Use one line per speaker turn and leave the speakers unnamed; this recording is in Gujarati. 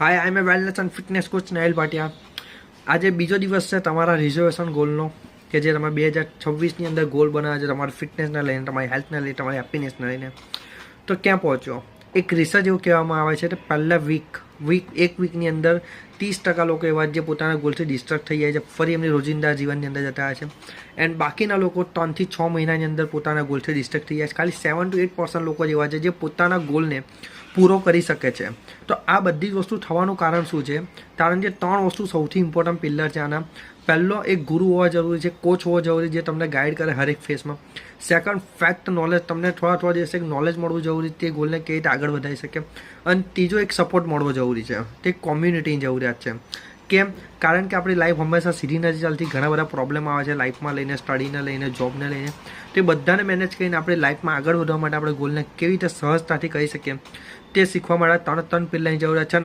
Hi I am a wellness and fitness coach Nahel Bhatia. આજે બીજો દિવસ છે તમારા રિઝર્વેશન ગોલનો, કે જે તમે 2026ની અંદર ગોલ બનાવ્યા છે તમારી ફિટનેસને લઈને, તમારી હેલ્થને લઈને, તમારી હેપીનેસને લઈને. તો ક્યાં પહોંચ્યો? એક રિસર્ચ એવું કહેવામાં આવે છે કે પહેલા એક વીકની અંદર 30% લોકો એવા જે પોતાના ગોલથી ડિસ્ટ્રેક્ટ થઈ જાય છે, ફરી એમની રોજિંદા જીવનની અંદર જતા રહે છે. એન્ડ બાકીના લોકો 3 થી 6 મહિનાની અંદર પોતાના ગોલથી ડિસ્ટ્રેક્ટ થઈ જાય છે. ખાલી 7 to 8% લોકો એવા છે જે પોતાના ગોલને પૂરો કરી શકે છે. તો આ બધી જ વસ્તુ થવાનું કારણ શું છે? કારણ કે 3 વસ્તુ સૌથી ઇમ્પોર્ટન્ટ પિલ્લર છે આના. પહેલો, એક ગુરુ હોવા જરૂરી છે, કોચ હોવો જરૂરી છે, જે તમને ગાઈડ કરે હરેક ફેસમાં. સેકન્ડ, ફેક્ટ નોલેજ, તમને થોડા દિવસે એક નોલેજ મળવું જરૂરી છે તે ગોલને કેવી રીતે આગળ વધારી શકે. અને ત્રીજો, એક સપોર્ટ મળવો જરૂરી છે, તે કોમ્યુનિટીની જરૂરિયાત છે. કેમ? કારણ કે આપણી લાઈફ હંમેશા સીધી નથી ચાલતી, ઘણા બધા પ્રોબ્લેમ આવે છે લાઈફમાં લઈને, સ્ટડીને લઈને, જોબને લઈને. તે બધાને મેનેજ કરીને આપણે લાઈફમાં આગળ વધવા માટે આપણે ગોલને કેવી રીતે સહજતાથી કરી શકીએ તે શીખવા માટે 3 પિલ્લરની જરૂરિયાત છે.